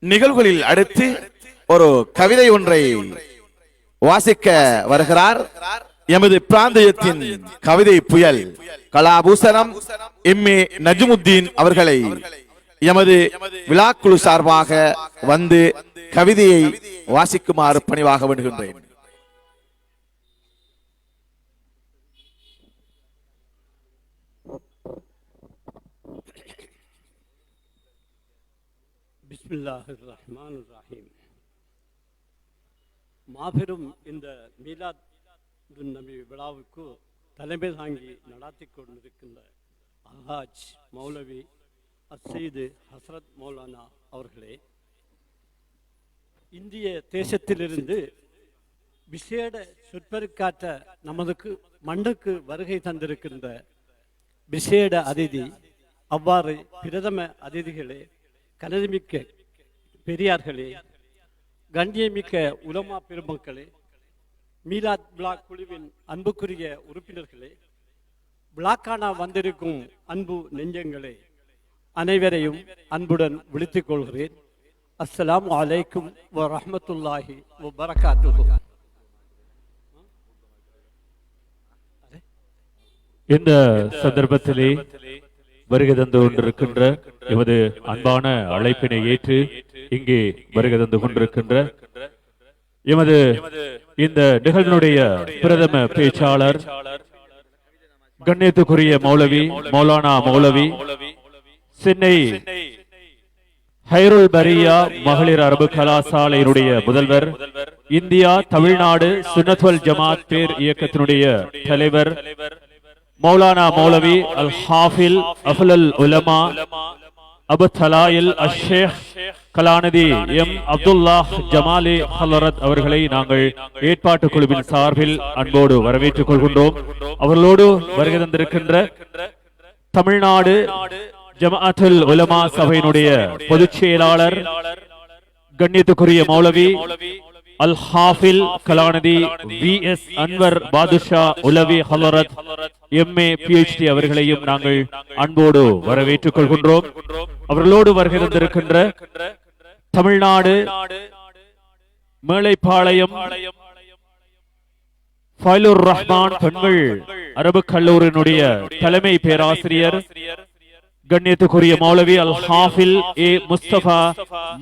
நிகழ்வுகளில் அடுத்து ஒரு கவிதை ஒன்றை வாசிக்க வருகிறார். எமது பிராந்தியத்தின் கவிதை புயல் கலாபூசணம் எம்ஏ நஜ்முத்தீன் அவர்களை எமது விழாக்குழு சார்பாக வந்து கவிதையை வாசிக்குமாறு பணிவாக வேண்டுகின்றேன். பிஸ்மில்லாஹிர் ரஹ்மானிர் ரஹீம். மாபெரும் இந்த மீலாத் நபி விழாவுக்கு தலைமை தாங்கி நடாத்தி கொண்டிருக்கின்ற அல்ஹாஜ் மௌலவி அஸ்ஸீது ஹஸ்ரத் மௌலானா அவர்களே, இந்திய தேசத்திலிருந்து விசேட சொற்பெருக்காற்ற நமது மண்ணுக்கு வருகை தந்திருக்கின்ற விசேட அதிதி, அவ்வாறு பிரதம அதிதிகளே, கனதிமிக்க பெரியார்களே, கண்ணியமிக்க உலமா பெருமக்களே, மீலாத் பிளாக் குழுவின் அன்புக்குரிய உறுப்பினர்களே, பிளாக்கானா வந்திருக்கும் அன்பு நெஞ்சங்களே, அனைவரையும் அன்புடன் விழித்துக் கொள்கிறேன். அஸ்ஸலாமு அலைக்கும் வ ரஹ்மத்துல்லாஹி வ பரகாத்துஹு. இந்த சந்தர்ப்பத்திலே வருகை தந்து கொண்டிருக்கின்ற எமது அன்பான அழைப்பினை ஏற்று இங்கே வருகை தந்து கொண்டிருக்கின்ற எமது இந்த நிகழ்வினுடைய பிரதம பேச்சாளர் கண்ணியத்துக்குரிய மௌலவி மௌலானா மௌலவி, சென்னை ஹைருல் பரியா மகளிர் அரபு கலாசாலையினுடைய முதல்வர், இந்தியா தமிழ்நாடு சுன்னத்வல் ஜமாத் பேர் இயக்கத்தினுடைய தலைவர் மௌலானா மௌலவி அல் ஹாஃபில் அஃலல் உலமா அபு தலாயில் அஷேக் கலாநிதி எம் அப்துல்லாஹ் ஜமாலி ஹலரத் அவர்களை நாங்கள் ஏற்பாட்டு குழுவின் சார்பில் அன்போடு வரவேற்றுக் கொள்கின்றோம். அவர்களோடு வருகை தந்திருக்கின்ற தமிழ்நாடு ஜமாஅத்துல் உலமா சபையினுடைய பொதுச் செயலாளர் கண்ணியத்துக்குரிய மௌலவி அல் ஹாஃபில் கலாநிதி வி எஸ் அன்வர் பாதுஷா உலவி ஹலரத் எம்ஏ PhD அவர்களையும் நாங்கள் அன்போடு வரவேற்றுக் கொள்கின்றோம். அவர்களோடு வருகை தந்திருக்கின்ற தமிழ்நாடு மேலைப்பாளையம் ஃபைலுர் ரஹ்மான் பெண்கள் அரபு கல்லூரியினுடைய தலைமை பேராசிரியர் கண்ணியத்துக்குரிய மௌலவி அல் ஹாஃபில் ஏ முஸ்தபா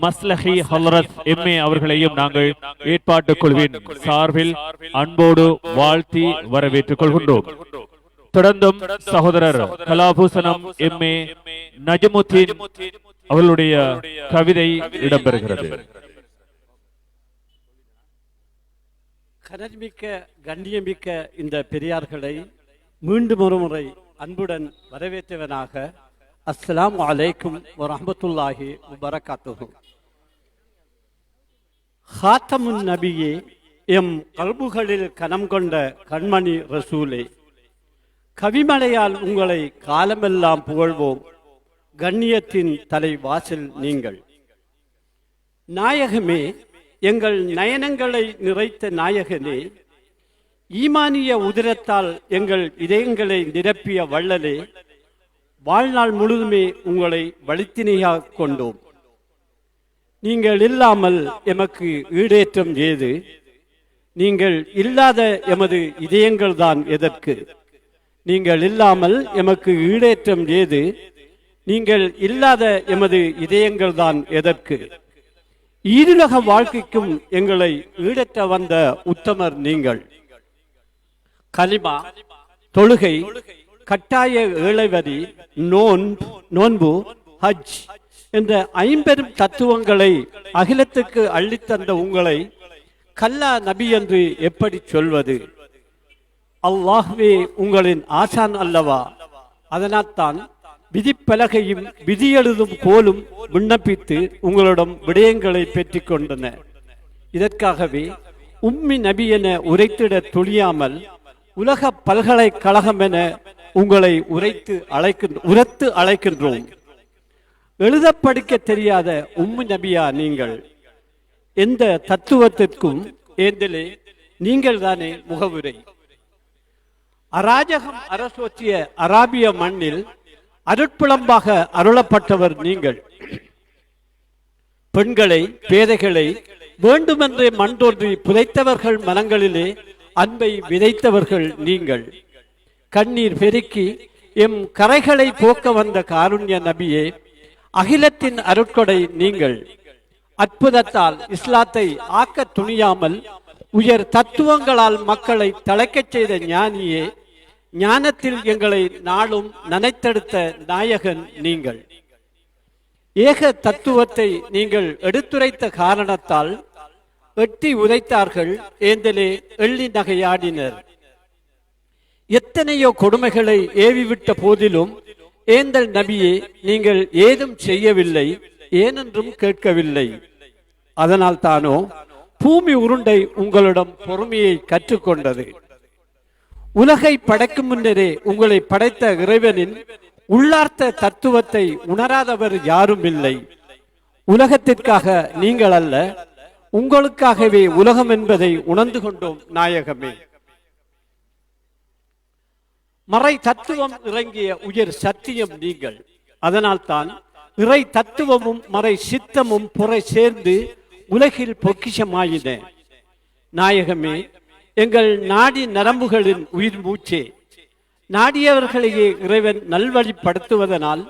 மஸ்லஹி ஹலரத் எம்ஏ அவர்களையும் நாங்கள் ஏற்பாட்டு குழுவின் சார்பில் அன்போடு வாழ்த்தி வரவேற்றுக் கொள்கின்றோம். தொடர்ந்தும் சகோதரர் கலாபூசணம் எம்ஏ நஜ்முத்தீன் அவர்களுடைய கவிதை இடம்பெறுகிறது. கனமிக்க கண்ணியமிக்க இந்த பெரியார்களை மீண்டும் ஒரு முறை அன்புடன் வரவேற்றவனாக அஸ்ஸலாமு அலைக்கும் வ ரஹ்மத்துல்லாஹி வ பரகாத்துஹு. ஹாத்தமுன் நபியே, எம் கல்புகளில் கனம் கொண்ட கண்மணி ரசூலே, கவிமலையால் உங்களை காலமெல்லாம் புகழ்வோம். கண்ணியத்தின் தலை வாசல் நீங்கள். நாயகமே, எங்கள் நயனங்களை நிறைத்த நாயகனே, ஈமானிய உதிரத்தால் எங்கள் இதயங்களை நிரப்பிய வள்ளலே, வாழ்நாள் முழுதுமே உங்களை வழித்தினையாக கொண்டோம். நீங்கள் இல்லாமல் எமக்கு ஈடேற்றம் ஏது? நீங்கள் இல்லாத எமது இதயங்கள் தான் எதற்கு? நீங்கள் இல்லாமல் எமக்கு ஈடேற்றம் ஏது? நீங்கள் இல்லாத எமது இதயங்கள் தான் எதற்கு? ஈருலக வாழ்க்கைக்கும் எங்களை ஈடற்ற வந்த உத்தமர் நீங்கள். கலிமா, தொழுகை, கட்டாய ஏழைவரி, நோன்பு, ஹஜ் என்ற ஐம்பெரும் தத்துவங்களை அகிலத்துக்கு அள்ளித்தந்த உங்களை கல்லா நபி என்று எப்படி சொல்வது? அல்லாஹ்வே உங்களின் ஆசான் அல்லவா? அதனால்தான் விதிப்பலகையும் விதி எழுதும் கோலும் விண்ணப்பித்து உங்களிடம் விடயங்களை பெற்றுக் கொண்டன. இதற்காகவே உம்மி நபி என உரைத்திட துணியாமல் உலக பல்கலைக்கழகம் என உங்களை உரத்து அழைக்கின்றோம். எழுத படிக்க தெரியாத உம்மி நபியா நீங்கள்? எந்த தத்துவத்திற்கும் ஏந்திலே நீங்கள் தானே முகவுரை. அராஜகம் அரசோற்றிய அராபிய மண்ணில் அருட்புலம்பாக அருளப்பட்டவர் நீங்கள். பெண்களை பேதைகளை வேண்டுமென்றே மண்டோன்றி புதைத்தவர்கள் மனங்களிலே அன்பை விதைத்தவர்கள் நீங்கள். கண்ணீர் பெருக்கி எம் கரைகளை போக்க வந்த காருண்ய நபியே, அகிலத்தின் அருட்கொடை நீங்கள். அற்புதத்தால் இஸ்லாத்தை ஆக்க துணியாமல் உயர் தத்துவங்களால் மக்களை தழைக்கச் செய்த ஞானியே, ஞானத்தில் எங்களை நாளும் நனைத்தெடுத்த நாயகன் நீங்கள். ஏக தத்துவத்தை நீங்கள் எடுத்துரைத்த காரணத்தால் எட்டி உதைத்தார்கள், ஏந்தலே எள்ளி நகையாடினர். எத்தனையோ கொடுமைகளை ஏவிவிட்ட போதிலும் ஏந்தல் நபியே, நீங்கள் ஏதும் செய்யவில்லை, ஏனென்றும் கேட்கவில்லை. அதனால் தானோ பூமி உருண்டை உங்களிடம் பொறுமையை கற்றுக்கொண்டது. உலகை படைக்கும் முன்னரே உங்களை படைத்த இறைவனின் உள்ளார்த்த தத்துவத்தை உணராதவர் யாரும் இல்லை. உலகத்திற்காக நீங்கள் அல்ல, உங்களுக்காகவே உலகம் என்பதை உணர்ந்து கொண்டோம் நாயகமே. மறை தத்துவம் இறங்கிய உயர் சத்தியம் நீங்கள். அதனால்தான் இறை தத்துவமும் மறை சித்தமும் புறை சேர்ந்து உலகில் பொக்கிஷமாயின. நாயகமே, எங்கள் நாடி நரம்புகளின் உயிர் மூச்சே, நாடியவர்களையே இறைவன் நல்வழிப்படுத்துவதனால்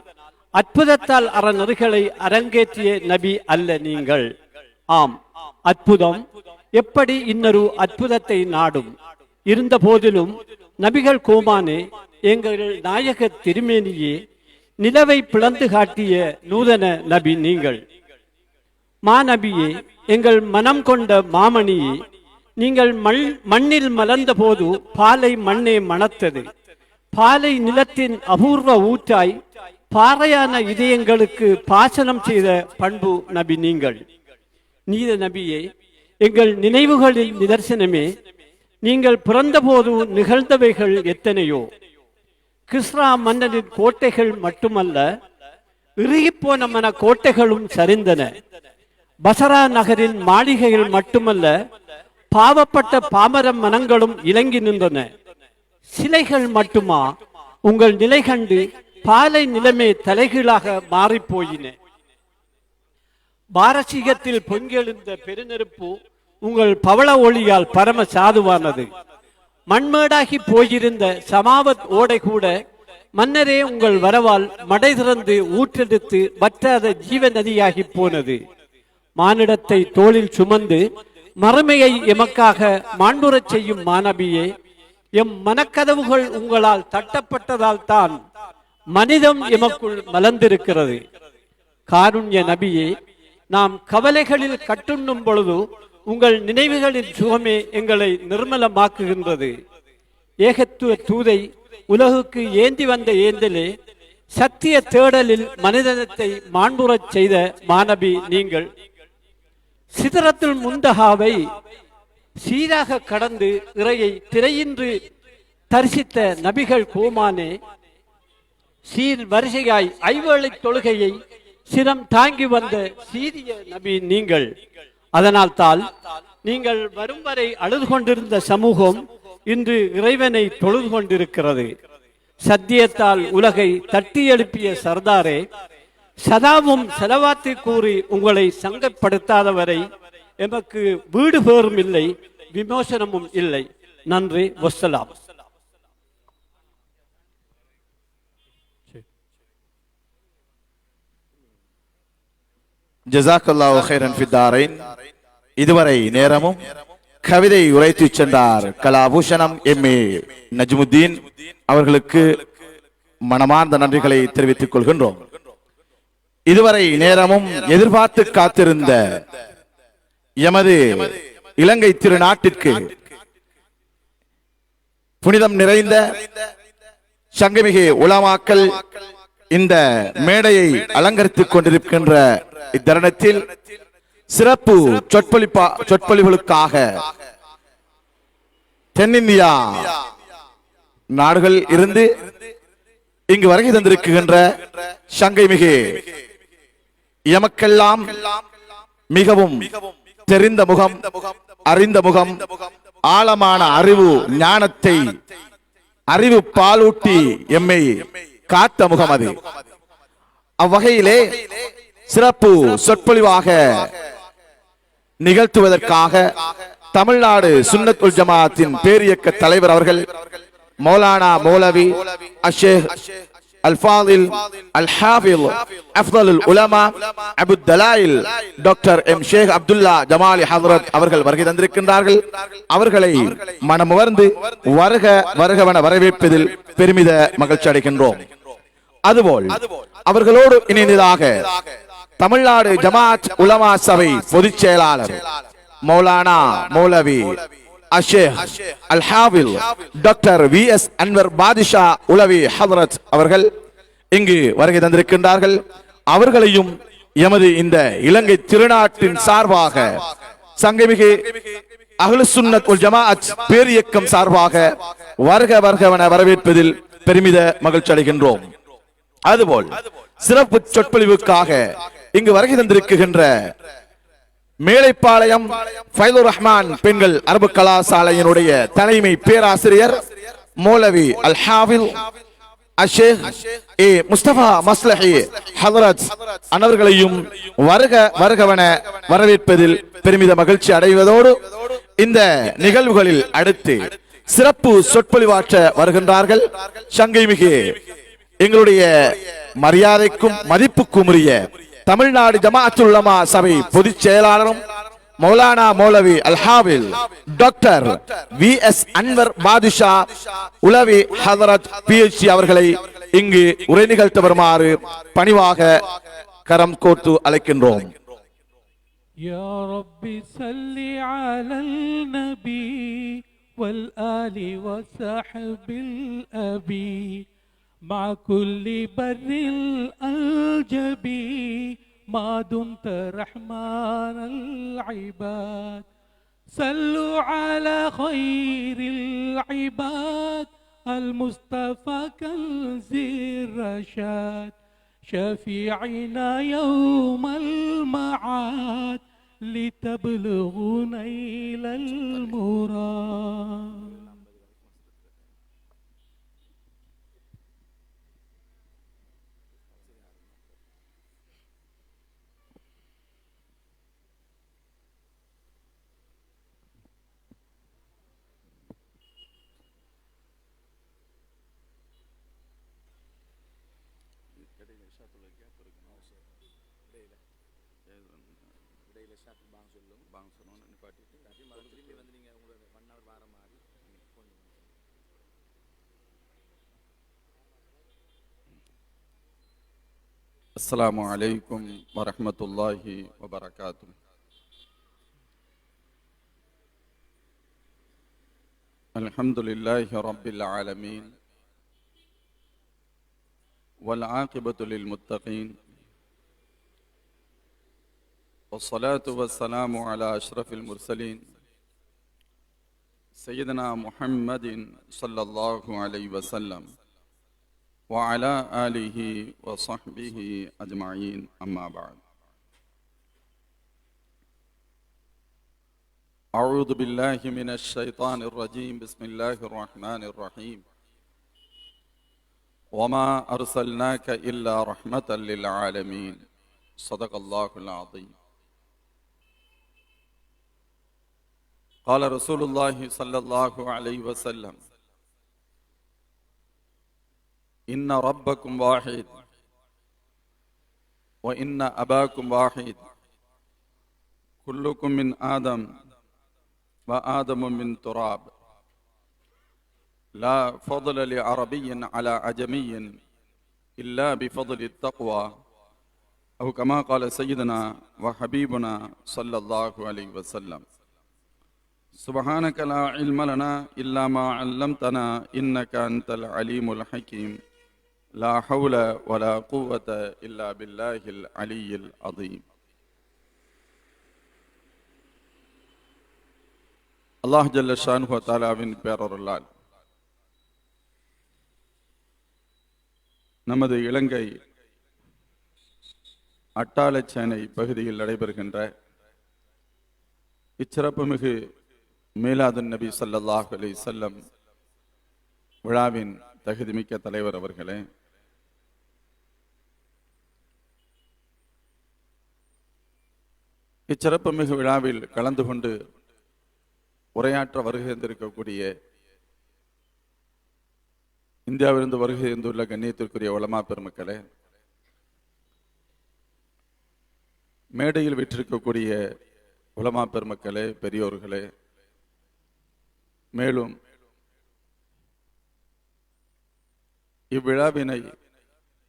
அற்புதத்தால் அறநெறிகளை அரங்கேற்றிய நபி அல்ல நீங்கள். ஆம், அற்புதம் எப்படி இன்னொரு அற்புதத்தை நாடும். இருந்த போதிலும் நபிகள் கோமானே, எங்கள் நாயக திருமேனியே, நிலவை பிளந்து காட்டிய நூதன நபி நீங்கள். மாநபியே, எங்கள் மனம் கொண்ட மாமணியே, நீங்கள் மண்ணில் மலர்ந்த போது பாலை மண்ணே மணத்தது. பாலை நிலத்தின் அபூர்வ ஊற்றாய் பாறையான இதயங்களுக்கு பாசனம் செய்த பண்பு நபி நீங்கள். நீத நபியே, எங்கள் நினைவுகளின் நிதர்சனமே, நீங்கள் பிறந்தபோது நிகழ்ந்தவைகள் எத்தனையோ. கிஸ்ரா மன்னனின் கோட்டைகள் மட்டுமல்ல, இறுகிப்போன மன கோட்டைகளும் சரிந்தன. பசரா நகரின் மாளிகைகள் மட்டுமல்ல, பாவப்பட்ட பாமர மனங்களும் இலங்கி நின்றன. சிலைகள் மட்டுமா உங்கள் நிலை கண்டு பாலை நிலைமை தலைகீழாக மாறிப்போயின. பாரசீகத்தில் பொங்கெழுந்த பெருநெருப்பு உங்கள் பவள ஒளியால் பரம சாதுவானது. மண்மேடாகி போயிருந்த சமாவத் ஓடை கூட மன்னரே உங்கள் வரவால் மடை திறந்து ஊற்றெடுத்து வற்றாத ஜீவ நதியாகி போனது. மானிடத்தை தோளில் சுமந்து மறுமையை எமக்காக மாண்புறச் செய்யும் மாநபியே, எம் மனக்கதவுகள் உங்களால் தட்டப்பட்டதால் தான் மனிதம் எமக்குள் மலர்ந்திருக்கிறது. காருண்ய நபியே, நாம் கவலைகளில் கட்டுண்ணும் பொழுது உங்கள் நினைவுகளின் சுகமே எங்களை நிர்மலமாக்குகின்றது. ஏகத்துவ தூதை உலகுக்கு ஏந்தி வந்த ஏந்தலே, சத்திய தேடலில் மனிதனத்தை மாண்புறச் செய்த மாநபி நீங்கள். சிதறத்துல் முந்தகாவை சீராக கடந்து இறையை திரையின்றி தரிசித்த நபிகள் கோமானே, சீர் வரிசையாய் ஐவேளை தொழுகையை சிரம் தாங்கி வந்த சீரிய நபி நீங்கள். அதனால்தான் நீங்கள் வரும் வரை அழுது கொண்டிருந்த சமூகம் இன்று இறைவனை தொழுது கொண்டிருக்கிறது. சத்தியத்தால் உலகை தட்டி எழுப்பிய சர்தாரே, சதாவும் செலவாத்தி கூறி உங்களை சங்கப்படுத்தாதவரை எமக்கு வீடு பேரும் இல்லை, விமோசனமும் இல்லை. நன்றி, வஸ்ஸலாம். ஜஸாக்கல்லாஹு கைரன் ஃபித்தாரைன். இதுவரை நேரமும் கவிதை உரைத்து சென்றார் கலாபூஷணம் எம்ஏ நஜ்முத்தீன் அவர்களுக்கு மனமார்ந்த நன்றிகளை தெரிவித்துக் கொள்கின்றோம். இதுவரை நேரமும் எதிர்பார்த்து காத்திருந்த எமது இலங்கை திருநாட்டிற்கு புனிதம் நிறைந்த சங்கமிகு உலமாக்கள் இந்த மேடையை அலங்கரித்துக் கொண்டிருக்கின்ற இத்தருணத்தில் சிறப்பு சொற்பொழிவுகளுக்காக தென்னிந்தியா நாடுகள் இருந்து இங்கு வருகை தந்திருக்கின்ற சங்கைமிகு எமக்கெல்லாம் மிகவும் தெரிந்த முகம், அறிந்த முகம், ஆழமான அறிவு ஞானத்தை அறிவு பாலூட்டி எம்மை காத்த முகம் அது. அவ்வகையிலே சிறப்பு சொற்பொழிவாக நிகழ்த்துவதற்காக தமிழ்நாடு சுன்னத் வல் ஜமாஅத்தின் பேரியக்க தலைவர் அவர்கள் மௌலானா மௌலவி அஷேக் அல்ஃபாதில் அல்-ஹாஃபில் அஃதலுல் உலமா அபுத் தலாயில் டாக்டர் எம் ஷேக் அப்துல்லா ஜமாலி ஹதரத் அவர்கள் வருகை தந்திருக்கின்றார்கள். அவர்களை மனமுவர்ந்து வருக வருகவன வரவேற்பதில் பெருமித மகிழ்ச்சி அடைகின்றோம். அதுபோல் அவர்களோடு இணைந்ததாக தமிழ்நாடு ஜமாஅத் உலமா சபை பொதுச் செயலாளர் மௌலானா மௌலவி அஷேக் அல்-ஹாஃபில் டாக்டர் வி.எஸ். அன்வர் பாதிஷா உலவி ஹதரத் அவர்கள் இங்கு வருகை தந்திருக்கின்றார்கள். அவர்களையும் எமது இந்த இலங்கை திருநாட்டின் சார்பாக சங்கமிகு அஹ்லுஸ் சுன்னத் வல் ஜமாஅத் பேரியக்கம் சார்பாக வருக வருகவன வரவேற்பதில் பெருமித மகிழ்ச்சி அடைகின்றோம். அதுபோல் சிறப்பு சொற்பொழிவுக்காக இங்கு வருகை தந்திருக்கின்ற மேலைப்பாளையம் ஃபைதுர் ரஹ்மான் பெண்கள் அரபு கலாசாலையினுடைய தலைமை பேராசிரியர் மௌலவி அல்-ஹாஃபில் அஷேக் ஏ முஸ்தபா மஸ்லஹி ஹதரத் அன்னவர்களையும் வருக வருகவன வரவேற்பதில் பெருமித மகிழ்ச்சி அடைவதோடு இந்த நிகழ்வுகளில் அடுத்து சிறப்பு சொற்பொழிவாற்ற வருகின்றார்கள். சங்கைமிகு எங்களுடைய மரியாதைக்கும் மதிப்புக்கும் உரிய தமிழ்நாடு ஜமாஅத் உலமா சபை பொதுச் செயலாளரும் மௌலானா மௌலவி அல்-ஹாஃபில் டாக்டர் வி.எஸ். அன்வர் பாதுஷா உலவி ஹதரத் PhD அவர்களை இங்கு உரை நிகழ்த்த வருமாறு பணிவாக கரம் கோர்த்து அழைக்கின்றோம். يا رب صل على النبي والآل وصحب الأبي مع كل بر الجبي ما دمت رحمن العباد صلوا على خير العباد المصطفى كنز الرشاد شفيعنا يوم المعاد لتبلغوا نيل المراد. السلام عليكم ورحمة الله وبركاته. الحمد لله رب العالمين والعاقبة للمتقين والصلاة والسلام على أشرف المرسلين سيدنا محمد صلى الله عليه وسلم وعلى آله وصحبه أجمعين أما بعد. أعوذ بالله من الشيطان الرجيم بسم الله الرحمن الرحيم وما أرسلناك إلا رحمة للعالمين صدق الله العظيم. قال رسول الله صلى الله عليه وسلم إن ربكم واحد وإن أباكم واحد كلكم من آدم وآدم من تراب لا فضل لعربي على عجمي إلا بفضل التقوى أو كما قال سيدنا وحبيبنا صلى الله عليه وسلم. سبحانك لا علم لنا إلا ما علمتنا إنك أنت العليم الحكيم لا حول ولا قوة إلا بالله العلي العظيم. அல்லாஹ் ஜல்ல ஷானுஹு வ தஆலாவின் பேரருளால் நமது இலங்கை அட்டாளச்சேனை பகுதியில் நடைபெறுகின்ற இச்சிறப்புமிகு மீலாதுன் நபி ஸல்லல்லாஹு அலைஹி வஸல்லம் விழாவின் தகுதிமிக்க தலைவர் அவர்களே, இச்சிறப்பு மிகு விழாவில் கலந்து கொண்டு உரையாற்ற வருகை இருந்திருக்கக்கூடிய இந்தியாவிலிருந்து வருகை இருந்துள்ள கண்ணியத்திற்குரிய உலமா பெருமக்களே, மேடையில் விற்றிருக்கக்கூடிய உலமா பெருமக்களே, பெரியோர்களே, மேலும் இவ்விழாவினை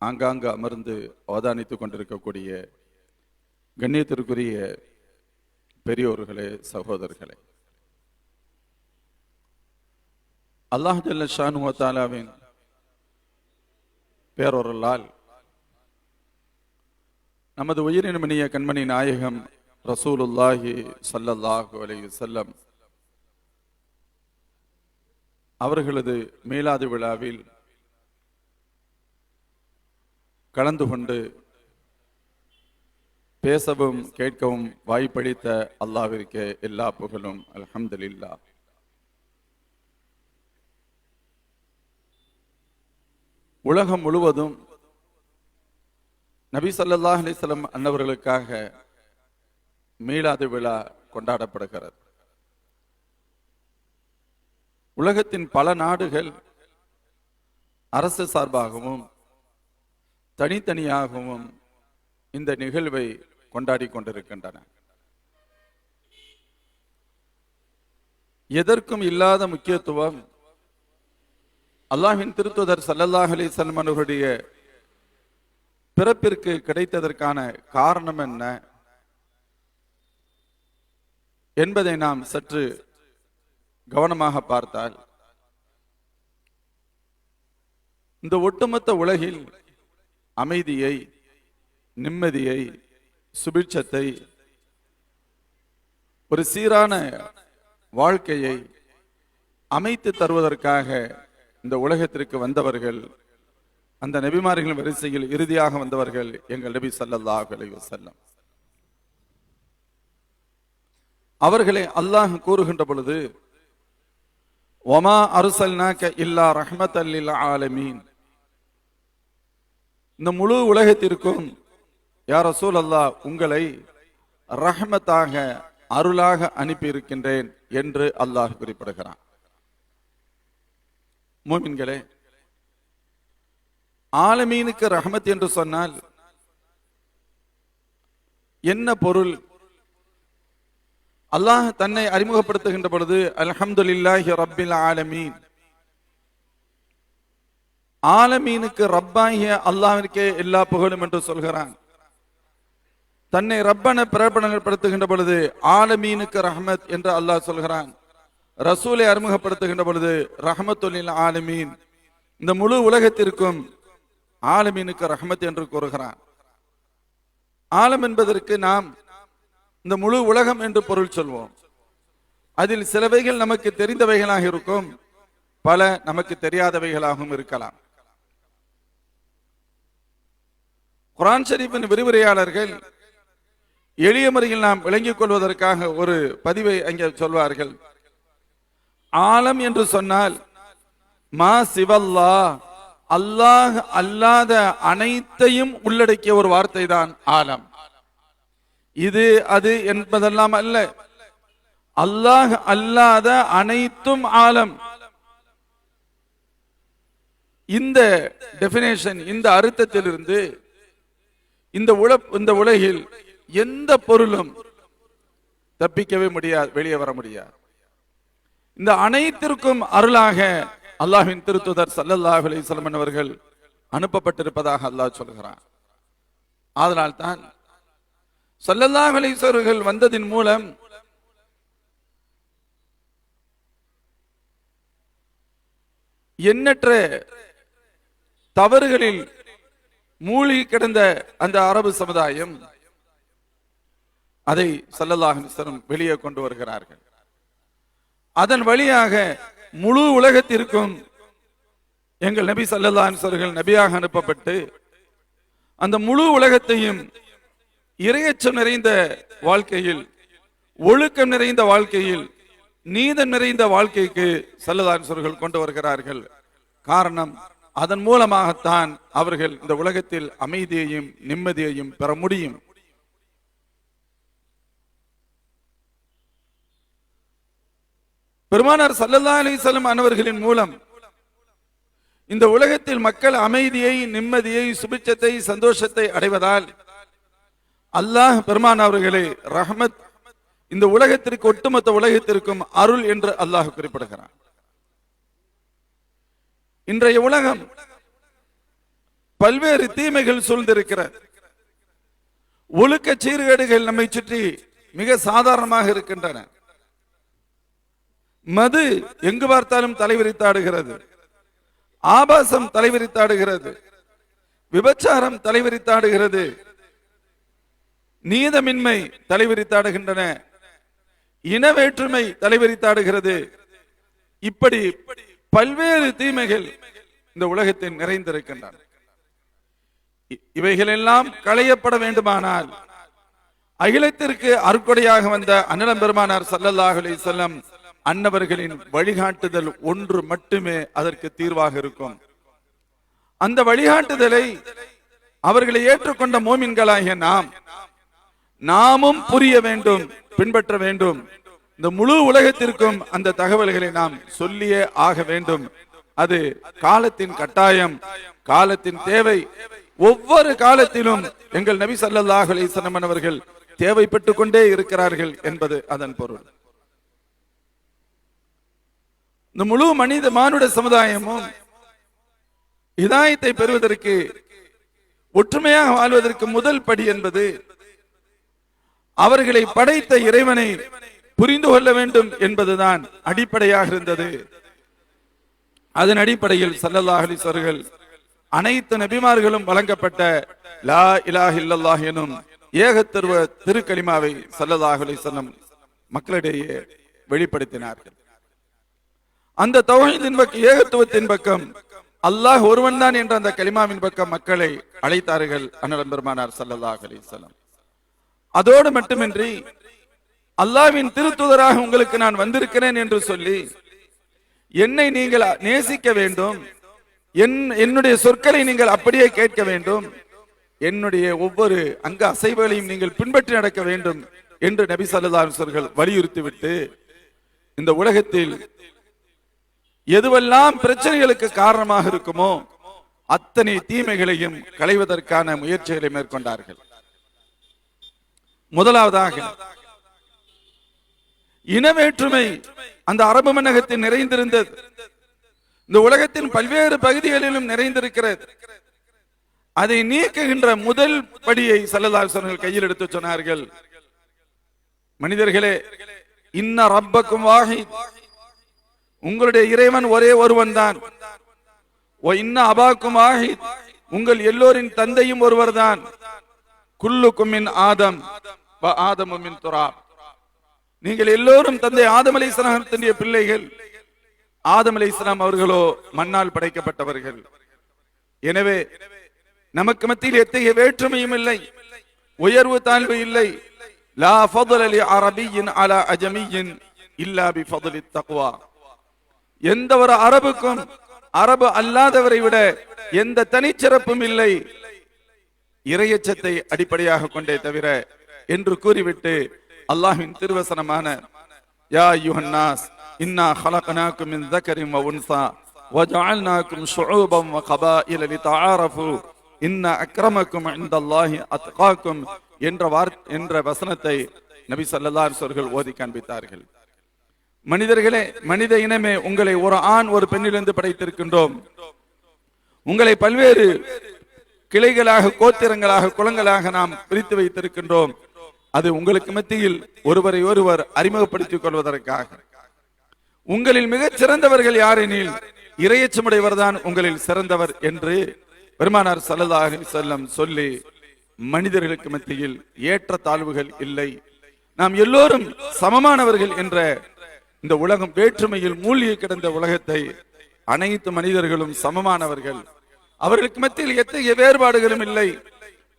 ஆங்காங்கு அமர்ந்து அவதானித்துக் கொண்டிருக்கக்கூடிய கண்ணியத்திற்குரிய பெரியோர்களே, சகோதரர்களே, அல்லாஹ் ஜல்ல ஷானு வ தஆலாவின் பேரொருளால் நமது உயிரின் இனிய கண்மணி நாயகம் ரசூலுல்லாஹி ஸல்லல்லாஹு அலைஹி வஸல்லம் அவர்களது மீலாது விழாவில் கலந்து கொண்டு பேசவும் கேட்கவும் வாய்ப்பளித்த அல்லாஹ்விற்கு எல்லா புகழும் அல்ஹம்துலில்லாஹ். உலகம் முழுவதும் நபி ஸல்லல்லாஹு அலைஹி வஸல்லம் அன்னவர்களுக்காக மீலாது விழா கொண்டாடப்படுகிறது. உலகத்தின் பல நாடுகள் அரசு சார்பாகவும் தனித்தனியாகவும் இந்த நிகழ்வை கொண்டாடி கொண்டிருக்கின்றன. எதற்கும் இல்லாத முக்கியத்துவம் அல்லாஹ்வின் திருத்தூதர் ஸல்லல்லாஹு அலைஹி வஸல்லம் அவர்களுடைய பிறப்பிற்கு கிடைத்ததற்கான காரணம் என்ன என்பதை நாம் சற்று கவனமாக பார்த்தால், இந்த ஒட்டுமொத்த உலகில் அமைதியை, நிம்மதியை, சுபிட்சத்தை, ஒரு சீரான வாழ்க்கையை அமைத்து தருவதற்காக இந்த உலகத்திற்கு வந்தவர்கள், அந்த நபிமார்களின் வரிசையில் இறுதியாக வந்தவர்கள் எங்கள் நபி ஸல்லல்லாஹு அலைஹி வஸல்லம். அவர்களை அல்லாஹ் கூறுகின்ற பொழுது, வமா அர்ஸல்நாக இல்லா ரஹ்மத்தல் லில் ஆலமீன், இந்த முழு உலகத்திற்கும் யா ரசூலல்லாஹ் உங்களை ரஹ்மத்தாக, அருளாக அனுப்பி இருக்கின்றேன் என்று அல்லாஹ் குறிப்பிடுகிறான். மூமின்களே, ஆலமீனுக்கு ரஹ்மத் என்று சொன்னால் என்ன பொருள்? அல்லாஹ் தன்னை அறிமுகப்படுத்துகின்ற பொழுது அல்ஹம்துலில்லாஹி ரப்பில் ஆலமீன், ஆலமீனுக்கு ரப்பாகிய அல்லாஹ்விற்கே எல்லா புகழும் என்று சொல்கிறான். தன்னை ரப்பன பிரபலப்படுத்துகின்ற பொழுது ஆலமீனுக்கு ரஹ்மத் என்று அல்லாஹ் சொல்கிறான். ரசூலை அறிமுகப்படுத்துகின்ற பொழுது ரஹ்மத்துல் ஆலமீன், இந்த முழு உலகத்திற்கும் ஆலமீனுக்கு ரஹ்மத் என்று கூறுகிறான். ஆலம் என்பதற்கு நாம் இந்த முழு உலகம் என்று பொருள் சொல்வோம். அதில் சிலவைகள் நமக்கு தெரிந்தவைகளாக இருக்கும், பல நமக்கு தெரியாதவைகளாகவும் இருக்கலாம். குர்ஆன் ஷரீஃபின் விரிவுரையாளர்கள் எளிய முறையில் நாம் விளங்கிக் கொள்வதற்காக ஒரு பதிவை அங்கே சொல்வார்கள். ஆலம் என்று சொன்னால் மா சிவல்லா, அல்லாஹ் அல்லாத அனைத்தையும் உள்ளடக்கிய ஒரு வார்த்தை தான் ஆலம். இது அது என்பதெல்லாம் அல்ல, அல்லாஹ் அல்லாத அனைத்தும் ஆலம். இந்த டெபினேஷன், இந்த அர்த்தத்திலிருந்து இந்த உலகில் எந்த பொருளும் தப்பிக்கவே முடியாது, வெளியே வர முடியாது. இந்த அனைத்திற்கும் அருளாக அல்லாஹ்வின் திருத்தூதர் ஸல்லல்லாஹு அலைஹி வஸல்லம் அவர்கள் அனுப்பப்பட்டிருப்பதாக அல்லாஹ் சொல்கிறான். அதனால் தான் ஸல்லல்லாஹு அலைஹி வஸல்லம் வந்ததின் மூலம் எண்ணற்ற தவறுகளில் மூழ்கி கிடந்த அந்த அரபு சமுதாயம் அதை ஸல்லல்லாஹு அலைஹி வஸல்லம் வெளியே கொண்டு வருகிறார்கள். அதன் வழியாக முழு உலகத்திற்கும் எங்கள் நபி ஸல்லல்லாஹு அலைஹி வஸல்லம் நபியாக அனுப்பப்பட்டு அந்த முழு உலகத்தையும் இறையச்சம் நிறைந்த வாழ்க்கையில், ஒழுக்கம் நிறைந்த வாழ்க்கையில், நீதம் நிறைந்த வாழ்க்கைக்கு ஸல்லல்லாஹு அலைஹி வஸல்லம் கொண்டு வருகிறார்கள். காரணம், அதன் மூலமாகத்தான் அவர்கள் இந்த உலகத்தில் அமைதியையும் நிம்மதியையும் பெற முடியும். பெருமானார் ஸல்லல்லாஹு அலைஹி வஸல்லம் அன்னவர்களின் மூலம் இந்த உலகத்தில் மக்கள் அமைதியை, நிம்மதியை, சுபிட்சத்தை, சந்தோஷத்தை அடைவதால் அல்லாஹ் பெருமான் அவர்களை ரஹ்மத், இந்த உலகத்திற்கு, ஒட்டுமொத்த உலகத்திற்கும் அருள் என்று அல்லாஹ் குறிப்பிடுகிறான். இன்றைய உலகம் பல்வேறு தீமைகள் சூழ்ந்திருக்கிறது. ஒழுக்க சீர்கேடுகள் நம்மை சுற்றி மிக சாதாரணமாக இருக்கின்றன. மது எங்கு பார்த்தாலும் தலைவிரித்தாடுகிறது. ஆபாசம் தலைவிரித்தாடுகிறது. விபச்சாரம் தலைவிரித்தாடுகிறது. நீதமின்மை தலைவிரித்தாடுகின்றன. இனவேற்றுமை தலைவிரித்தாடுகிறது. இப்படி பல்வேறு தீமைகள் இந்த உலகத்தில் நிறைந்திருக்கின்றன. இவைகள் எல்லாம் களையப்பட வேண்டுமானால் அகிலத்திற்கு அருட்கொடையாக வந்த அண்ணலம் பெருமானார் ஸல்லல்லாஹு அலைஹி வஸல்லம் அன்னவர்களின் வழிகாட்டுதல் ஒன்று மட்டுமே அதற்கு தீர்வாக இருக்கும். அந்த வழிகாட்டுதலை அவர்களை ஏற்றுக்கொண்ட மோமின்களாகிய நாமும் புரிய வேண்டும், பின்பற்ற வேண்டும். இந்த முழு உலகத்திற்கும் அந்த தகவல்களை நாம் சொல்லியே ஆக வேண்டும். அது காலத்தின் கட்டாயம், காலத்தின் தேவை. ஒவ்வொரு காலத்திலும் எங்கள் நபி ஸல்லல்லாஹு அலைஹி வஸல்லம் அவர்கள் தேவைப்பட்டுக் கொண்டே இருக்கிறார்கள் என்பது அதன் பொருள். இந்த முழு மானுட சமுதாயமும் ஹிதாயத்தை பெறுவதற்கு, ஒற்றுமையாக வாழ்வதற்கு முதல் படி என்பது அவர்களை படைத்த இறைவனை புரிந்து கொள்ள வேண்டும் என்பதுதான் அடிப்படையாக இருந்தது. அதன் அடிப்படையில் ஸல்லல்லாஹு அலைஹி வஸல்லம் அனைத்து நபிமார்களும் வழங்கப்பட்ட லா இலாஹ இல்லல்லாஹ் எனும் ஏகத்துவ திருக்கலிமாவை ஸல்லல்லாஹு அலைஹி வஸல்லம் மக்களிடையே வெளிப்படுத்தினார்கள். அந்த தௌஹீதின் பக்கம், ஏகத்துவத்தின் பக்கம், அல்லாஹ் ஒருவன் தான் என்ற அந்த கலிமாவின் பக்கம் மக்களை அழைத்தார்கள் அண்ணலம் பெருமானார் ஸல்லல்லாஹு அலைஹி வஸல்லம். அதோடு மட்டுமின்றி அல்லாஹ்வின் திருத்தூதராக உங்களுக்கு நான் வந்திருக்கிறேன் என்று சொல்லி என்னை நீங்கள் நேசிக்க வேண்டும், என்னுடைய சொற்களை நீங்கள் அப்படியே கேட்க வேண்டும், என்னுடைய ஒவ்வொரு அங்க அசைவுகளையும் நீங்கள் பின்பற்றி நடக்க வேண்டும் என்று நபி ஸல்லல்லாஹு அலைஹி வஸல்லம் வலியுறுத்திவிட்டு இந்த உலகத்தில் எதுவெல்லாம் பிரச்சனைகளுக்கு காரணமாக இருக்குமோ அத்தனை தீமைகளையும் களைவதற்கான முயற்சிகளை மேற்கொண்டார்கள். முதலாவதாக இனவேற்றுமை அந்த அரபு மன்னகத்தில் நிறைந்திருந்தது. இந்த உலகத்தின் பல்வேறு பகுதிகளிலும் நிறைந்திருக்கிறது. அதை நீக்குகின்ற முதல் படியை ஸல்லல்லாஹு அலைஹி வஸல்லம் கையில் எடுத்து சொன்னார்கள். மனிதர்களே, இன்ன ரப்பக்கும் வாஹித், உங்களுடைய இறைவன் ஒரே ஒருவன் தான். இன்ன அபாக்கும் வாஹித், உங்கள் எல்லோரின் தந்தையும் ஒருவர் தான். குல்லுக்கும் மின் ஆதம் வ ஆதமு மின் துராப், நீங்கள் எல்லோரும் தந்தை ஆதம் அலைஹிஸ்ஸலாமுடைய பிள்ளைகள். ஆதம் அலைஹிஸ்ஸலாம் அவர்களோ மண்ணால் படைக்கப்பட்டவர்கள். எனவே நமக்கு மத்தியில் எத்தகைய வேற்றுமையும் இல்லை, உயர்வு தாழ்வு இல்லை. லா ஃபضل لعربي على اجمي الا بفضل التقوى. எந்த ஒரு அரபுக்கும் அரபு அல்லாதவரை விட எந்த தனிச்சிறப்பும் இல்லை, இறையச்சத்தை அடிப்படையாக கொண்டே தவிர என்று கூறிவிட்டு அல்லாஹ்வின் திருவசனமான யா அய்யுஹன் நாஸ் இன்னா خلقناكم من ذكر وانثى وجعلناكم شعوبا وقبائل لتعارفوا ان اكرمكم عند الله اتقاكم என்ற வசனத்தை நபி ஸல்லல்லாஹு அலைஹி வஸல்லம் ஓதி காண்பித்தார்கள். மனிதர்களே, மனித இனமே, உங்களை ஒரு ஆண் ஒரு பெண்ணிலிருந்து படைத்திருக்கின்றோம். உங்களை பல்வேறு கிளைகளாக, கோத்திரங்களாக, குலங்களாக நாம் பிரித்து வைத்திருக்கின்றோம். அது உங்களுக்கு மத்தியில் ஒருவரை ஒருவர் அறிமுகப்படுத்திக் கொள்வதற்காக. உங்களில் மிகச் சிறந்தவர்கள் யாரெனில் இறையச்சமுடையவர் தான் உங்களில் சிறந்தவர் என்று பெருமானார் ஸல்லல்லாஹு அலைஹி வஸல்லம் சொல்லி, மனிதர்களுக்கு மத்தியில் ஏற்ற தாழ்வுகள் இல்லை, நாம் எல்லோரும் சமமானவர்கள் என்ற இந்த உலகம் வேற்றுமையில் மூழ்கி கிடந்த உலகத்தை அனைத்து மனிதர்களும் சமமானவர்கள், அவர்களுக்கு மத்தியில் எத்தகைய வேறுபாடுகளும் இல்லை.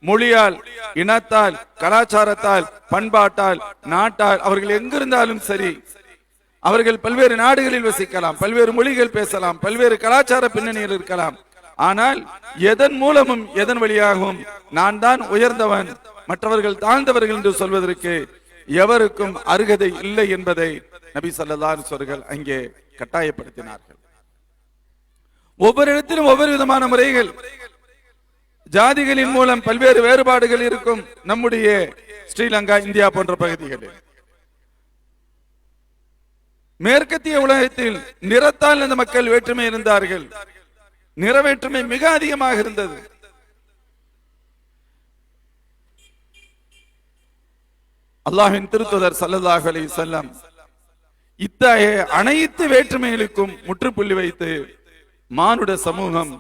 மொழியால், இனத்தால், கலாச்சாரத்தால், பண்பாட்டால், நாட்டால் அவர்கள் எங்கிருந்தாலும் சரி, அவர்கள் பல்வேறு நாடுகளில் வசிக்கலாம், பல்வேறு மொழிகள் பேசலாம், பல்வேறு கலாச்சார பின்னணியில் இருக்கலாம். ஆனால் எதன் மூலமும் எதன் வழியாகவும் நான் தான் உயர்ந்தவன், மற்றவர்கள் தாழ்ந்தவர்கள் என்று சொல்வதற்கு எவருக்கும் அருகதை இல்லை என்பதை நபி ஸல்லல்லாஹு அலைஹி வஸல்லம் அங்கே கட்டாயப்படுத்தினார்கள். ஒவ்வொரு இடத்திலும் ஒவ்வொரு விதமான முறைகள், ஜாதிகளின் மூலம் பல்வேறு வேறுபாடுகள் இருக்கும். நம்முடைய ஸ்ரீலங்கா, இந்தியா போன்ற பகுதிகளில் மேற்கத்திய உலகத்தில் நிறத்தால் அந்த மக்கள் வேற்றுமை இருந்தார்கள். நிற வேற்றுமை மிக அதிகமாக இருந்தது. அல்லாஹ்வின் திருத்தூதர் ஸல்லல்லாஹு அலைஹி வஸல்லம் இத்தகைய அனைத்து வேற்றுமைகளுக்கும் முற்றுப்புள்ளி வைத்து மானுட சமூகம்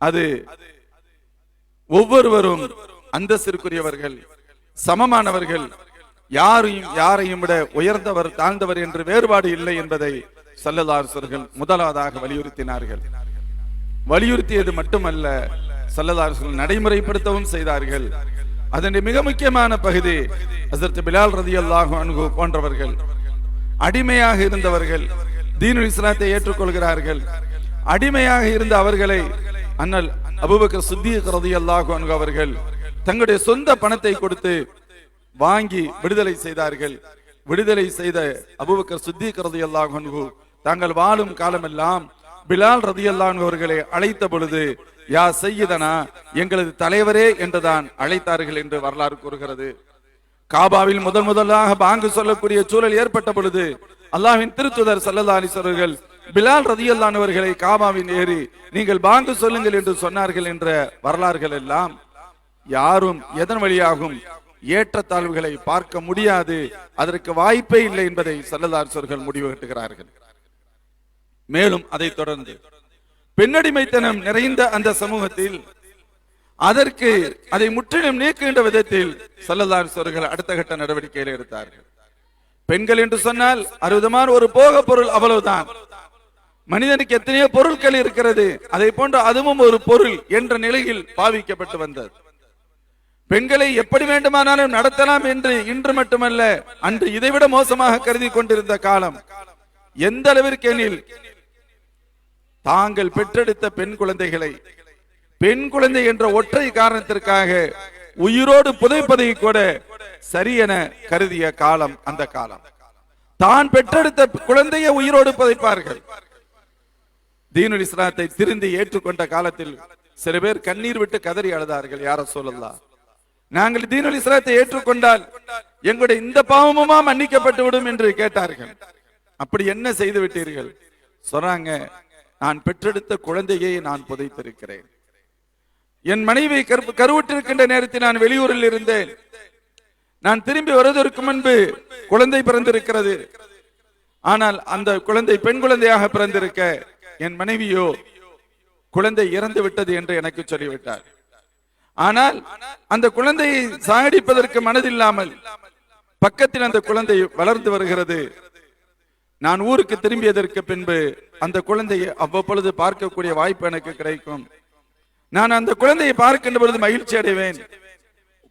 அது ஒவ்வொருவரும் அந்தஸ்திற்குரியவர்கள், சமமானவர்கள், யாரையும் விட உயர்ந்தவர் தாழ்ந்தவர் என்று வேறுபாடு இல்லை என்பதை ஸல்லல்லாஹு அலைஹி வஸல்லம் முதலாவதாக வலியுறுத்தினார்கள். வலியுறுத்தியது மட்டுமல்ல, ஸல்லல்லாஹு அலைஹி வஸல்லம் நடைமுறைப்படுத்தவும் செய்தார்கள். அதனுடைய மிக முக்கியமான பகுதி, ஹஸரத் பிலால் ரலியல்லாஹு அன்ஹு போன்றவர்கள் அடிமையாக இருந்தவர்கள் தீனுல் இஸ்லாத்தை ஏற்றுக்கொள்கிறார்கள். அடிமையாக இருந்த அவர்களை அண்ணல் அபூபக்கர் சித்தீக் ரலியல்லாஹு அன்ஹு அவர்கள் தங்களுடைய சொந்த பணத்தை கொடுத்து வாங்கி விடுதலை செய்தார்கள். விடுதலை செய்த அபூபக்கர் சித்தீக் ரலியல்லாஹு அன்ஹு தாங்கள் வாழும் காலமெல்லாம் பிலால் ரலியல்லாஹு அன்ஹு அவர்களை அழைத்த பொழுது யா சையதனா, எங்களது தலைவரே என்றுதான் அழைத்தார்கள் என்று வரலாறு கூறுகிறது. காபாவில் முதலாக பாங்கு சொல்லக்கூடிய சூழல் ஏற்பட்ட பொழுது அல்லாஹ்வின் திருத்தூதர் ஸல்லல்லாஹு அலைஹி வஸல்லம் அவர்கள் பிலால் ரலியல்லாஹு அன்ஹு அவர்களை காபாவின் ஏறி நீங்கள் பாங்கு சொல்லுங்கள் என்று சொன்னார்கள் என்ற வரலாறுகள் எல்லாம் யாரும் எதன் வழியாகவும் ஏற்றத்தாழ்வுகளை பார்க்க முடியாது, அதற்கு வாய்ப்பே இல்லை என்பதை ஸல்லல்லாஹு அலைஹி வஸல்லம் முடிவு கட்டுகிறார்கள். மேலும் அதை தொடர்ந்து பெண்ணடிமைத்தனம் நிறைந்த அந்த சமூகத்தில் அதற்கு அதை முற்றிலும் நீக்குகின்ற விதத்தில் ஸல்லல்லாஹு அலைஹி வஸல்லம் அடுத்த கட்ட நடவடிக்கைகளை எடுத்தார்கள். பெண்கள் என்று சொன்னால் அறுவிதமான ஒரு போக பொருள், அவ்வளவுதான். மனிதனுக்கு எத்தனையோ பொருட்கள் இருக்கிறது, அதை போன்று அதுவும் ஒரு பொருள் என்ற நிலையில் பாவிக்கப்பட்டு வந்தது. பெண்களை எப்படி வேண்டுமானாலும் நடத்தலாம் என்று இன்று மட்டுமல்ல, அன்று இதைவிட மோசமாக கருதி கொண்டிருந்த காலம். எந்த அளவிற்கு எனில் தாங்கள் பெற்றெடுத்த பெண் குழந்தைகளை பெண் குழந்தை என்ற ஒற்றை காரணத்திற்காக உயிரோடு புதைப்பதை கூட சரியென கருதிய காலம் அந்த காலம். தான் பெற்றெடுத்த குழந்தையை உயிரோடு புதைப்பார்கள். தீனுல் இஸ்லாத்தை திருந்தி ஏற்றுக்கொண்ட காலத்தில் சில பேர் கண்ணீர் விட்டு கதறி அழுதார்கள். யா ரசூலல்லாஹ், நாங்கள் தீனுல் இஸ்லாத்தை ஏற்றுக்கொண்டால் எங்களுடைய இந்த பாவமுமா மன்னிக்கப்பட்டு விடும் என்று கேட்டார்கள். அப்படி என்ன செய்து விட்டீர்கள்? சொல்றாங்க, நான் பெற்றெடுத்த குழந்தையை நான் புதைத்திருக்கிறேன். என் மனைவி கருவுற்றிருக்கின்ற நேரத்தில் நான் வெளியூரில் இருந்தேன். நான் திரும்பி வருவதற்கு முன்பு குழந்தை பிறந்திருக்கிறது. ஆனால் அந்த குழந்தை பெண் குழந்தையாக பிறந்திருக்க என் மனைவியோ குழந்தை இறந்து விட்டது என்று எனக்கு சொல்லிவிட்டார். ஆனால் அந்த குழந்தையை சாகடிப்பதற்கு மனதில்லாமல் பக்கத்தில் அந்த குழந்தை வளர்ந்து வருகிறது. நான் ஊருக்கு திரும்பியதற்கு பின்பு அந்த குழந்தையை அவ்வப்பொழுது பார்க்கக்கூடிய வாய்ப்பு எனக்கு கிடைக்கும். நான் அந்த குழந்தையை பார்க்கின்ற பொழுது மகிழ்ச்சி அடைவேன்.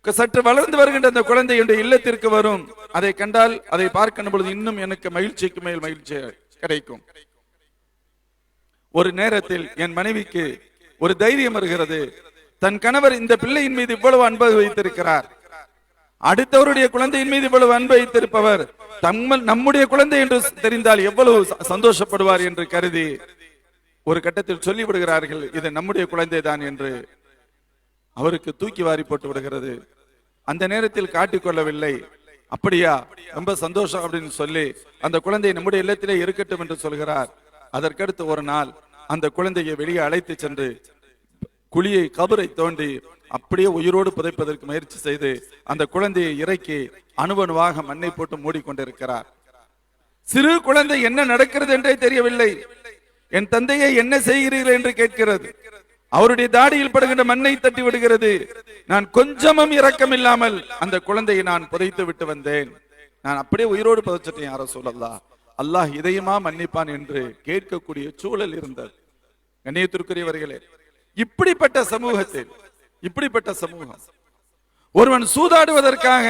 சற்று வளர்ந்து வருகின்ற அந்த குழந்தை என்னுடைய இல்லத்திற்கு வரும். அதை கண்டால், அதை பார்க்கின்ற பொழுது இன்னும் எனக்கு மகிழ்ச்சிக்கு மேல் மகிழ்ச்சி கிடைக்கும். ஒரு நேரத்தில் என் மனைவிக்கு ஒரு தைரியம் வருகிறது. தன் கணவர் இந்த பிள்ளையின் மீது இவ்வளவு அன்பை வைத்திருக்கிறார், அடுத்தவருடைய குழந்தையின் மீது இவ்வளவு அன்பை வைத்திருப்பவர் நம்முடைய குழந்தை என்று தெரிந்தால் எவ்வளவு சந்தோஷப்படுவார் என்று கருதி ஒரு கட்டத்தில் சொல்லி விடுகிறார்கள், இது நம்முடைய குழந்தை தான் என்று. அவருக்கு தூக்கி வாரி போட்டு விடுகிறது. அந்த நேரத்தில் காட்டிக்கொள்ளவில்லை. அப்படியா, ரொம்ப சந்தோஷம் அப்படின்னு சொல்லி அந்த குழந்தை நம்முடைய இல்லத்திலே இருக்கட்டும் என்று சொல்கிறார். அதற்கடுத்து ஒரு நாள் அந்த குழந்தையை வெளியே அழைத்து சென்று குழியை, கபரை தோண்டி அப்படியே உயிரோடு புதைப்பதற்கு முயற்சி செய்து அந்த குழந்தையை இறக்கி அணுவணுவாக மண்ணை போட்டு மூடிக்கொண்டிருக்கிறார். சிறு குழந்தை என்ன நடக்கிறது என்றே தெரியவில்லை. என் தந்தையை என்ன செய்கிறீர்கள் என்று கேட்கிறது. அவருடைய தாடியில் படுகின்ற மண்ணை தட்டி விடுகிறது. நான் கொஞ்சமும் இரக்கம் இல்லாமல் அந்த குழந்தையை நான் புதைத்து விட்டு வந்தேன். நான் அப்படியே உயிரோடு புதைச்சிட்டேன். யா ரசூலல்லாஹ், அல்லாஹ் இதையுமா மன்னிப்பான் என்று கேட்கக்கூடிய சூழல் இருந்தது. கண்ணியத்திற்குரியவர்களே, இப்படிப்பட்ட சமூகத்தில், இப்படிப்பட்ட சமூகம், ஒருவன் சூதாடுவதற்காக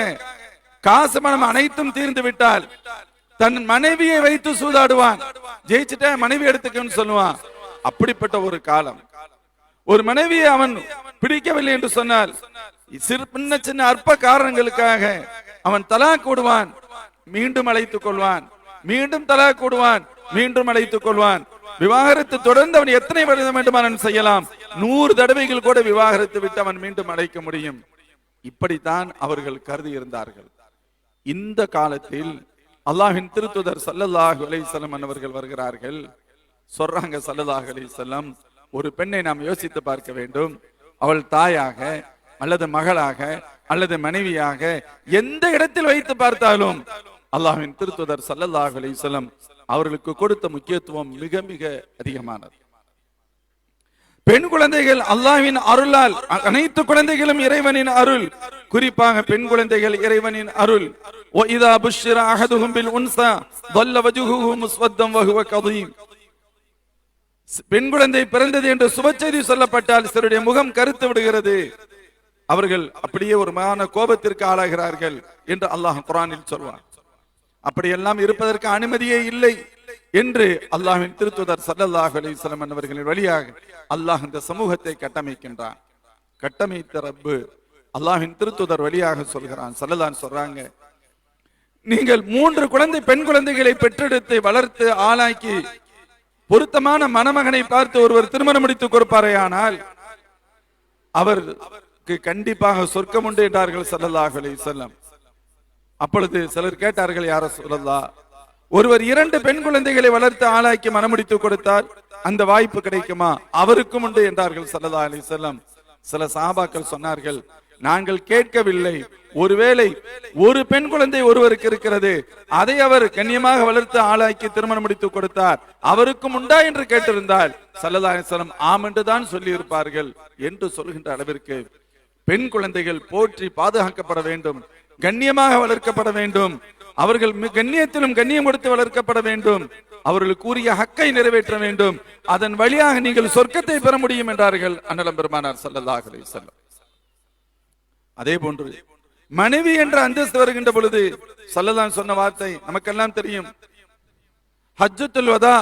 காசு பணம் அனைத்தும் தீர்ந்து விட்டால் தன் மனைவியை வைத்து சூதாடுவான். ஜெயிச்சுட்ட மனைவி எடுத்துக்கன்னு சொல்லுவான். அப்படிப்பட்ட ஒரு காலம். ஒரு மனைவியை அவன் பிடிக்கவில்லை என்று சொன்னால் சின்ன சின்ன அற்ப காரணங்களுக்காக அவன் தலாக் விடுவான், மீண்டும் அழைத்துக் கொள்வான். மீண்டும் தலாக் கூடுவான், மீண்டும் அழைத்துக் கொள்வான். விவாகரத்து தொடர்ந்து அவன் எத்தனை வருடம் வேண்டுமானாலும் செய்யலாம். 100 தடவைகள் கூட விவாகரத்து விட்டு அவன் மீண்டும் அழைக்க முடியும். இப்படித்தான் அவர்கள் கருதி இருந்தார்கள். இந்த காலத்தில் அல்லாஹ்வின் திருத்தூதர் ஸல்லல்லாஹு அலைஹி வஸல்லம் அவர்கள் வருகிறார்கள். சொல்றாங்க, ஸல்லல்லாஹு அலைஹி வஸல்லம், ஒரு பெண்ணை நாம் யோசித்து பார்க்க வேண்டும். அவள் தாயாக அல்லது மகளாக அல்லது மனைவியாக எந்த இடத்தில் வைத்து பார்த்தாலும் அல்லாஹ்வின் திருத்தூதர் ஸல்லல்லாஹு அலைஹி வஸல்லம் அவர்களுக்கு கொடுத்த முக்கியத்துவம் மிக மிக அதிகமானது. பெண் குழந்தைகள் அல்லாஹ்வின் அருளால், அனைத்து குழந்தைகளும் இறைவனின் அருள், குறிப்பாக பெண் குழந்தைகள் இறைவனின் அருள். وَإِذَا بُشِّرَ أَحَدُهُمْ بِالْأُنْثَى ظَلَّ وَجْهُهُ مُسْوَدًّا وَهُوَ كَظِيمٌ. பெண் குழந்தை பிறந்தது என்று சுபச்செய்தி சொல்லப்பட்டால் சிலருடைய முகம் கருத்து விடுகிறது, அவர்கள் அப்படியே ஒரு மகான கோபத்திற்கு ஆளாகிறார்கள் என்று அல்லாஹ் குர்ஆனில் சொல்வார். அப்படியெல்லாம் இருப்பதற்கு அனுமதியே இல்லை என்று அல்லாஹ்வின் திருத்தூதர் ஸல்லல்லாஹு அலைஹி வஸல்லம் அவர்களின் வழியாக அல்லாஹ் இந்த சமூகத்தை கட்டமைக்கின்றான். கட்டமைத்த ரப்பு அல்லாஹ்வின் திருத்தூதர் வழியாக சொல்கிறான். ஸல்லல்லாஹு சொல்றாங்க, நீங்கள் 3 பெண் குழந்தைகளை பெற்றெடுத்து வளர்த்து ஆளாக்கி பொருத்தமான மணமகனை பார்த்து ஒருவர் திருமணம் முடித்து கொடுப்பாரேயானால் அவருக்கு கண்டிப்பாக சொர்க்கம் உண்டு என்றார்கள் ஸல்லல்லாஹு அலைஹி வஸல்லம். அப்பொழுது சிலர் கேட்டார்கள், யா ரசூலல்லாஹ், ஒருவர் 2 பெண் குழந்தைகளை வளர்த்து ஆளாக்கி மணமுடித்து கொடுத்தால் அந்த வாய்ப்பு கிடைக்குமா? அவருக்கும் உண்டு என்றார்கள் ஸல்லல்லாஹு அலைஹி வஸல்லம். சில சஹாபாக்கள் சொன்னார்கள், நாங்கள் கேட்கவில்லை, ஒருவேளை ஒரு பெண் குழந்தை ஒருவருக்கு இருக்கிறது, அதை அவர் கண்ணியமாக வளர்த்து ஆளாக்கி திருமணம் முடித்து கொடுத்தார், அவருக்கும் உண்டா என்று கேட்டிருந்தால் ஸல்லல்லாஹு அலைஹி வஸல்லம் ஆம் என்று தான் சொல்லி இருப்பார்கள் என்று சொல்கின்ற அளவிற்கு பெண் குழந்தைகள் போற்றி பாதுகாக்கப்பட வேண்டும், கண்ணியமாக வளர்க்கப்பட வேண்டும், அவர்கள் கண்ணியத்திலும் கண்ணியம் கொடுத்து வளர்க்கப்பட வேண்டும், அவர்களுக்கு உரிய ஹக்கை நிறைவேற்ற வேண்டும், அதன் வழியாக நீங்கள் சொர்க்கத்தை பெற முடியும் என்றார்கள் அண்ணலம் பெருமானார் ஸல்லல்லாஹு அலைஹி வஸல்லம். அதே போன்று மனைவி என்ற அந்தஸ்து வருகின்ற பொழுது ஸல்லல்லாஹு சொன்ன வார்த்தை நமக்கெல்லாம் தெரியும். ஹஜ்ஜத்துல் வதா,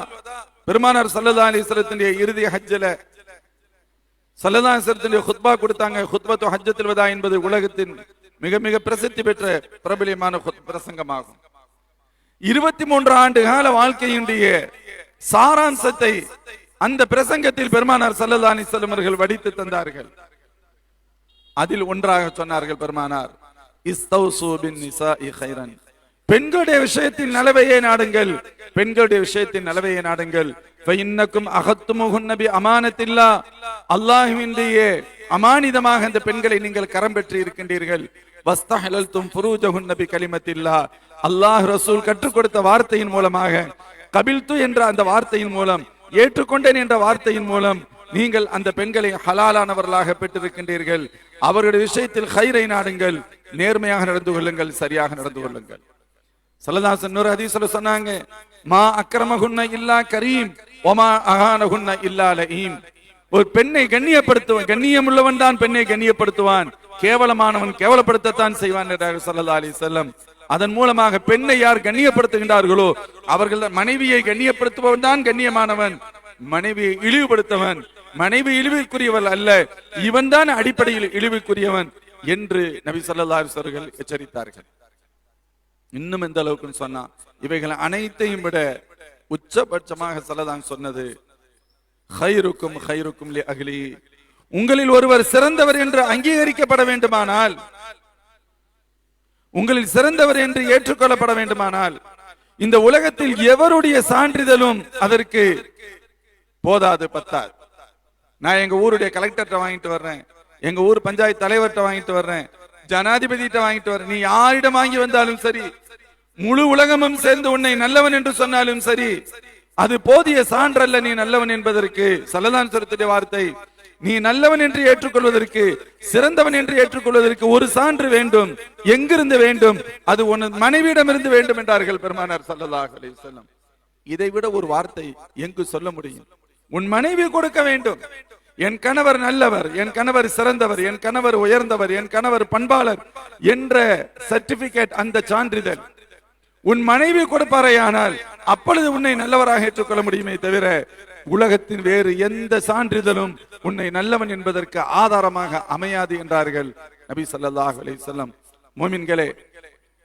பெருமானார் ஸல்லல்லாஹு அலைஹி வஸல்லத்தினுடைய இறுதி ஹஜ்ஜில ஸல்லல்லாஹு அலைஹி வஸல்லத்தினுடைய குத்பா கொடுத்தாங்க. குத்பத்து ஹஜ்ஜத்துல் வதா என்பது உலகத்தின் மிக மிக பிரசித்தி பெற்ற பிரபலியமான பிரசங்கமாகும். 23 ஆண்டு கால வாழ்க்கையினுடைய சாராம்சத்தை அந்த பிரசங்கத்தில் பெருமானார் ஸல்லல்லாஹு அலைஹி வஸல்லம் அவர்கள் வடித்து தந்தார்கள். அதில் ஒன்றாக சொன்னார்கள் பெருமானார், இஸ்தௌசு பின் நிசாஇ கைரன், பெண்களுடைய விஷயத்தில் நலவையே நாடுங்கள், பெண்களுடைய விஷயத்தில் நலவையே நாடுங்கள். ஃபஇன்னக்கும் அகத்துமுஹுன்ன பி அமானத்தில்லாஹ், அல்லாஹ்வினுடைய அமானிதமாக அந்த பெண்களை நீங்கள் கரம் பெற்று இருக்கின்றீர்கள். வஸ்தஹலல்தும் ஃபுரூஜஹுன்ன பி கலிமத்தில்லாஹ், அல்லாஹ் ரசூல் கற்றுக் கொடுத்த வார்த்தையின் மூலமாக, கபில்து என்ற அந்த வார்த்தையின் மூலம், ஏற்றுக்கொண்டேன் என்ற வார்த்தையின் மூலம் நீங்கள் அந்த பெண்களை ஹலாலானவர்களாக பெற்றிருக்கின்றீர்கள். அவருடைய விஷயத்தில் ஹைரை நாடுங்கள், நேர்மையாக நடந்து கொள்ளுங்கள், சரியாக நடந்து கொள்ளுங்கள். ஸல்லல்லாஹு அலைஹி வஸல்லம் ஹதீஸ்ல சொன்னாங்க, மா அக்ரமஹுன்ன இல்லா கரீம் வமா அஹானஹுன்ன இல்லா லஈம். ஒரு பெண்ணை கண்ணியப்படுத்துவான், கண்ணியம் உள்ளவன் தான் பெண்ணை கண்ணியப்படுத்துவான், கேவலமானவன் கேவலப்படுத்தத்தான் செய்வான் என்றார்கள் ஸல்லல்லாஹு அலைஹி வஸல்லம். அதன் மூலமாக பெண்ணை யார் கண்ணியப்படுத்துகின்றார்களோ அவர்கள் மனைவியை கண்ணியப்படுத்துபவன் தான் கண்ணியமானவன், மனைவியை இழிவுபடுத்தவன் மனைவி இழிவுக்குரியவள் அல்ல, இவன் தான் அடிப்படையில் இழிவுக்குரியவன் என்று நபி ஸல்லல்லாஹு அலைஹி வஸல்லம் எச்சரித்தார்கள். இன்னும் எந்த அளவுக்கு சொன்னா, இவைகள் அனைத்தையும் விட உச்சபட்சமாக ஸல்லல்லாஹு சொன்னது, ஹைருக்கும் ஹைருக்கும் லி அஹ்லி, உங்களில் ஒருவர் சிறந்தவர் என்று அங்கீகரிக்கப்பட வேண்டுமானால், உங்களில் சிறந்தவர் என்று ஏற்றுக்கொள்ளப்பட வேண்டுமானால், இந்த உலகத்தில் எவருடைய சான்றிதழும் அதற்கு போதாது, பத்தாது. நான் எங்க ஊருடைய கலெக்டர்கிட்ட வாங்கிட்டு வர்றேன், எங்க ஊர் பஞ்சாயத்து தலைவர்கிட்ட வாங்கிட்டு வர்றேன், ஜனாதிபதியிட்ட வாங்கிட்டு வர்றேன், நீ யாரிடம் வாங்கி வந்தாலும் சரி, முழு உலகமும் சேர்ந்து உன்னை நல்லவன் என்று சொன்னாலும் சரி, அது போதிய சான்றல்ல நீ நல்லவன் என்பதற்கு. ஸல்லல்லாஹு அலைஹி வஸல்லம் வார்த்தை, நீ நல்லவன் என்று ஏற்றுக்கொள்வதற்கு, சிறந்தவன் என்று ஏற்றுக்கொள்வதற்கு ஒரு சான்று வேண்டும். எங்கிருந்து வேண்டும்? அது உன் மனைவியிடமிருந்து வேண்டும் என்றார்கள் பெருமானார் ஸல்லல்லாஹு அலைஹி வஸல்லம். இதை விட ஒரு வார்த்தை எங்கு சொல்ல முடியும்? உன் மனைவி கொடுக்க வேண்டும். என் கணவர் நல்லவர், என் கணவர் சிறந்தவர், என் கணவர் உயர்ந்தவர், என் கணவர் பண்பாளர் என்ற சர்டிபிகேட், அந்த சான்றிதழ் உன் மனைவி கொடுப்பாரையானால் அப்பொழுது உன்னை நல்லவராக ஏற்றுக்கொள்ள முடியுமே தவிர உலகத்தின் வேறு எந்த சான்றிதழும் உன்னை நல்லவன் என்பதற்கு ஆதாரமாக அமையாது என்றார்கள் நபி ஸல்லல்லாஹு அலைஹி வஸல்லம். மோமின்களே,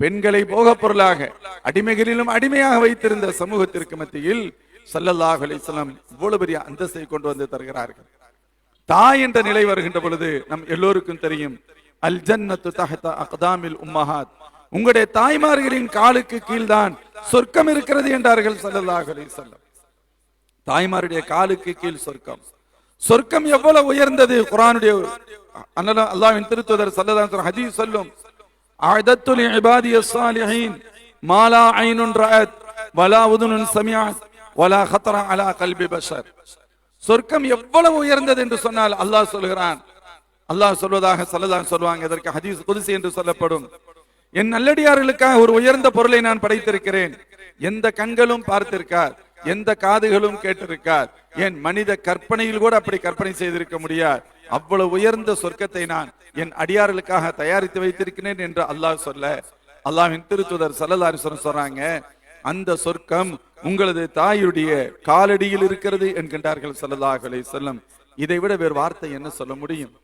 பெண்களை போகப் பொருளாக அடிமைகளிலும் அடிமையாக வைத்திருந்த சமூகத்திற்கு மத்தியில் ஸல்லல்லாஹு அலைஹி வஸல்லம் இவ்வளவு பெரிய அந்தஸ்தை கொண்டு வந்து தருகிறார்கள். தாய் என்ற நிலை வருகின்ற பொழுது நம் எல்லோருக்கும் தெரியும், அல் ஜன்னத்து தஹத அக்தாமில் உம்மஹாத், உங்களுடைய தாய்மார்களின் காலுக்கு கீழ்தான் சொர்க்கம் இருக்கிறது என்றார்கள் ஸல்லல்லாஹு அலைஹி வஸல்லம். தாய்மாருடைய காலுக்கு கீழ் சொர்க்கம். சொர்க்கம் எவ்வளவு உயர்ந்தது! குர்ஆனுடைய அல்லாஹ்வின் திருத்தூதர் ஸல்லல்லாஹு அலைஹி வஸல்லம் ஹதீஸ் சொல்லும், அஅதத்து லிஇபாதியஸ் ஸாலிஹீன் மா லா ஐனுன் ரஅத் வலா உதுனுன் சமிஅத் வலா خطر على قلب بشر. சொர்க்கம் எவ்வளவு உயர்ந்தது என்று சொன்னால் அல்லாஹ் சொல்கிறான். அல்லாஹ் சொல்வதாக ஸல்லல்லாஹு அலைஹி சொல்வாங்க. இதற்கு ஹதீஸ் குத்ஸி என்று சொல்லப்படும். என் நல்லடியார்களுக்காக ஒரு உயர்ந்த பொருளை நான் படைத்திருக்கிறேன். எந்த கண்களும் பார்த்திருக்கார், எந்த காதுகளும் கேட்டிருக்கார், என் மனித கற்பனையில் கூட அப்படி கற்பனை செய்திருக்க முடியாது. அவ்வளவு உயர்ந்த சொர்க்கத்தை நான் என் அடியார்களுக்காக தயாரித்து வைத்திருக்கிறேன் என்று அல்லாஹ் சொல்ல, அல்லாஹ்வின் திருத்தூதர் ஸல்லல்லாஹு அலைஹி வஸல்லம் சொல்றாங்க, அந்த சொர்க்கம் உங்களது தாயுடைய காலடியில் இருக்கிறது என்கின்றார்கள் ஸல்லல்லாஹு அலைஹி வஸல்லம். இதை விட வேறு வார்த்தை என்ன சொல்ல முடியும்?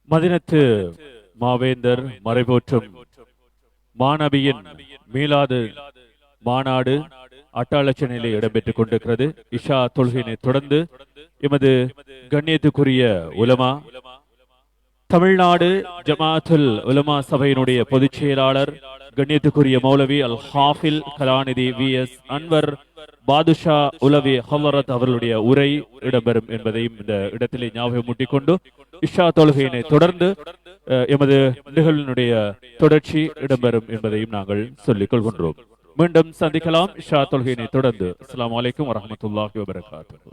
மதினத்து மாவேந்தர் மறைபோற்றும் மாநபியின் மீலாது மாநாடு அட்டாளச்சனையிலே இடம்பெற்றுக் கொண்டிருக்கிறது. இஷா தொழுகையினை தொடர்ந்து எமது கண்ணியத்துக்குரிய உலமா, தமிழ்நாடு ஜமாத்துல் உலமா சபையினுடைய பொதுச் செயலாளர் கண்ணியத்துக்குரிய மௌலவி அல் ஹாஃபில் கலாநிதி வி.எஸ். அன்வர் பாதுஷா உலவி ஹலரத் அவர்களுடைய உரை இடம்பெறும் என்பதையும் இந்த இடத்திலே ஞாபகம் மூட்டிக்கொண்டு இஷா தொழுகையினை தொடர்ந்து எமது நிகழ்வினுடைய தொடர்ச்சி இடம்பெறும் என்பதையும் நாங்கள் சொல்லிக் கொள்கின்றோம். மீண்டும் சந்திக்கலாம் இஷா தொழுகையினை தொடர்ந்து. அஸ்ஸலாமு அலைக்கும் வரஹ்மத்துல்லாஹி வபரகாத்துஹு.